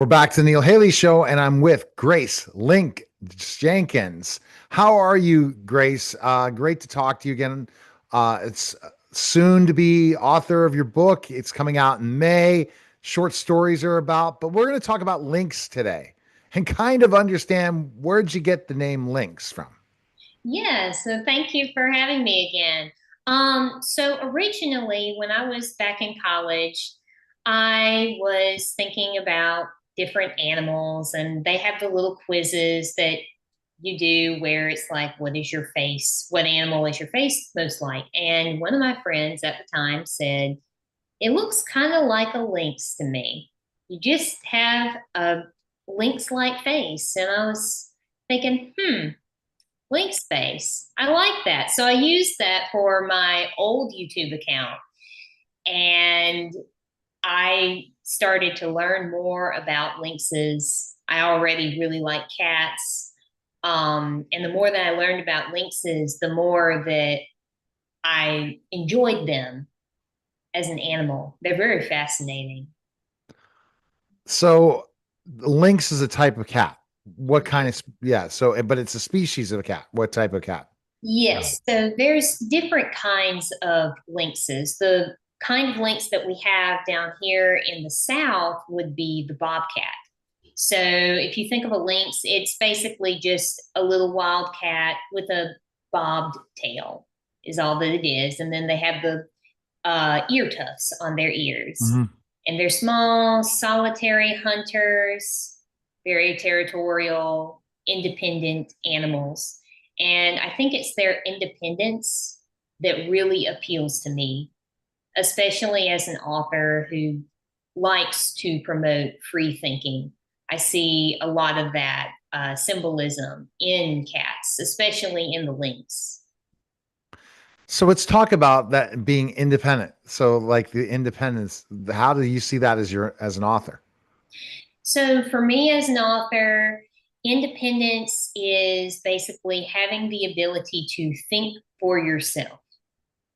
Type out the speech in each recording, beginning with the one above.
We're back to the Neil Haley Show, and I'm with Grace Lynx Jenkins. How are you, Grace? Great to talk to you again. It's soon to be author of your book. It's coming out in May. Short stories are about, but we're going to talk about lynx today and kind of understand where'd you get the name lynx from? Yeah, so thank you for having me again. So originally, when I was back in college, I was thinking about different animals, and they have the little quizzes that you do where it's like, what is your face? What animal is your face most like? And one of my friends at the time said, it looks kind of like a lynx to me. You just have a lynx-like face. And I was thinking, link space. I like that. So I used that for my old YouTube account. And I started to learn more about lynxes. I already really like cats. And the more that I learned about lynxes, the more that I enjoyed them as an animal. They're very fascinating. So, lynx is a type of cat. What kind of, yeah, so, but it's a species of a cat. What type of cat? Yes, so there's different kinds of lynxes. The kind of lynx that we have down here in the South would be the bobcat. So if you think of a lynx, it's basically just a little wild cat with a bobbed tail, is all that it is. And then they have the ear tufts on their ears. Mhm. And they're small, solitary hunters, very territorial, independent animals. And I think it's their independence that really appeals to me, especially as an author who likes to promote free thinking. I see a lot of that symbolism in cats, especially in the lynx. So let's talk about that being independent. So like the independence, how do you see that as as an author? So for me as an author, independence is basically having the ability to think for yourself,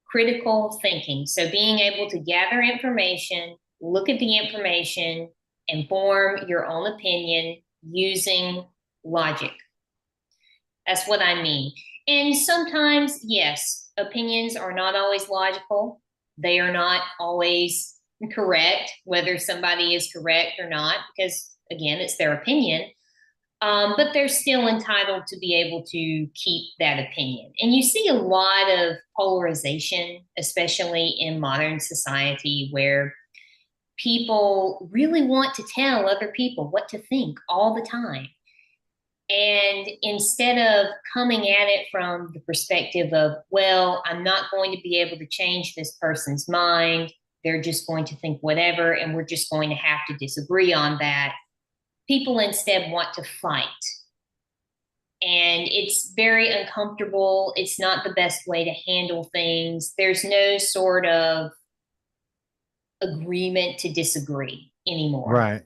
critical thinking. So being able to gather information, look at the information, and form your own opinion using logic. That's what I mean. And sometimes, yes, opinions are not always logical. They are not always correct, whether somebody is correct or not, because again, it's their opinion. But they're still entitled to be able to keep that opinion. And you see a lot of polarization, especially in modern society, where people really want to tell other people what to think all the time. And instead of coming at it from the perspective of, well, I'm not going to be able to change this person's mind, they're just going to think whatever, and we're just going to have to disagree on that. People instead want to fight. And it's very uncomfortable. It's not the best way to handle things. There's no sort of agreement to disagree anymore. Right.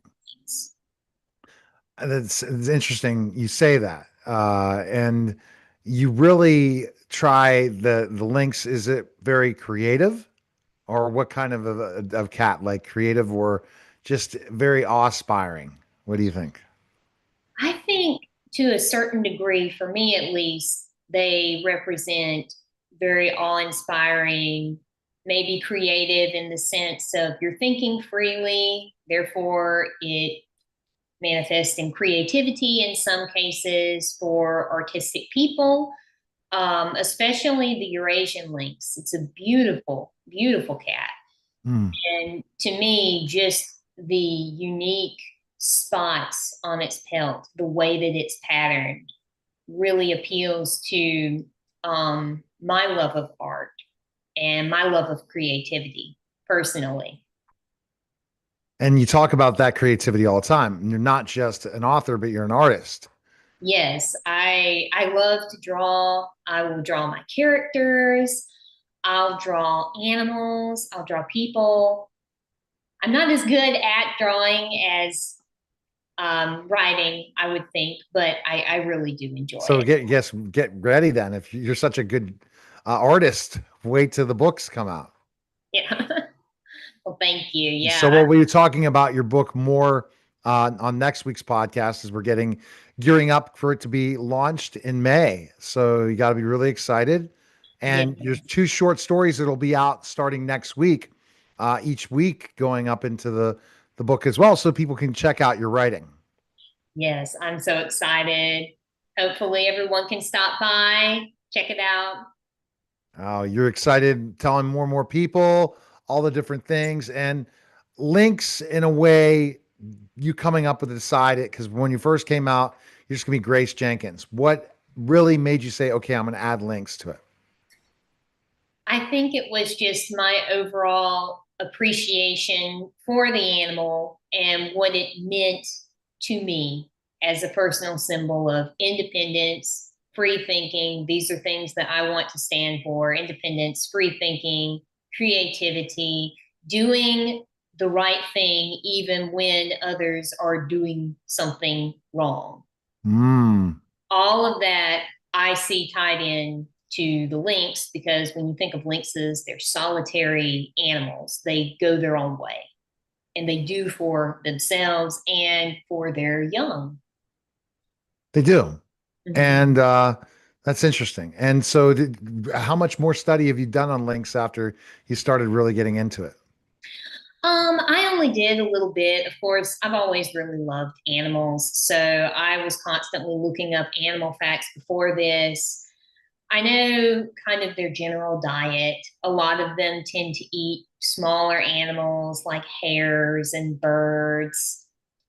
It's interesting you say that. And you really try the links. Is it very creative or what kind of cat, like creative or just very awe-inspiring? What do you think? I think to a certain degree, for me at least, they represent very awe inspiring, maybe creative in the sense of you're thinking freely, therefore, it manifests in creativity in some cases for artistic people, especially the Eurasian lynx. It's a beautiful, beautiful cat. Hmm. And to me, just the unique spots on its pelt, the way that it's patterned, really appeals to my love of art and my love of creativity personally. And you talk about that creativity all the time. You're not just an author, but you're an artist. Yes, I love to draw. I will draw my characters. I'll draw animals. I'll draw people. I'm not as good at drawing as writing, I would think, but I really do enjoy So it. get ready then. If you're such a good artist, wait till the books come out. Yeah. Well, thank you. Yeah. So, what were you talking about your book more? on next week's podcast as we're gearing up for it to be launched in May. So you got to be really excited. Yeah. And there's two short stories that'll be out starting next week, each week going up into the book as well, so people can check out your writing. Yes, I'm so excited. Hopefully, everyone can stop by, check it out. You're excited telling more and more people all the different things and links in a way you coming up with it decided because when you first came out, you're just gonna be Grace Jenkins. What really made you say, okay, I'm gonna add links to it? I think it was just my overall appreciation for the animal and what it meant to me as a personal symbol of independence, free thinking. These are things that I want to stand for: independence, free thinking, creativity, doing the right thing even when others are doing something wrong. Mm, All of that I see tied in to the lynx because when you think of lynxes, they're solitary animals. They go their own way and they do for themselves and for their young. they do. Mhm. And that's interesting. And so, how much more study have you done on links after you started really getting into it? I only did a little bit. Of course, I've always really loved animals. So I was constantly looking up animal facts before this. I know kind of their general diet. A lot of them tend to eat smaller animals like hares and birds.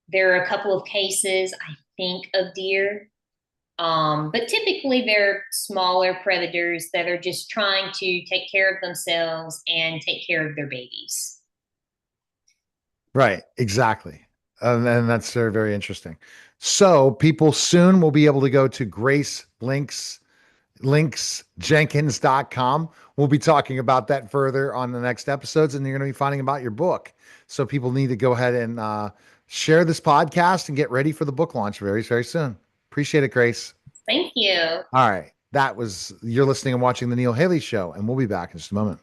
There are a couple of cases, I think, of deer. But typically they're smaller predators that are just trying to take care of themselves and take care of their babies. Right, exactly. And that's very, very interesting. So people soon will be able to go to Grace Lynx lynxjenkins.com. We'll be talking about that further on the next episodes, and you're going to be finding about your book. So people need to go ahead and share this podcast and get ready for the book launch very, very soon. Appreciate it, Grace. Thank you. All right. You're listening and watching The Neil Haley Show, and we'll be back in just a moment.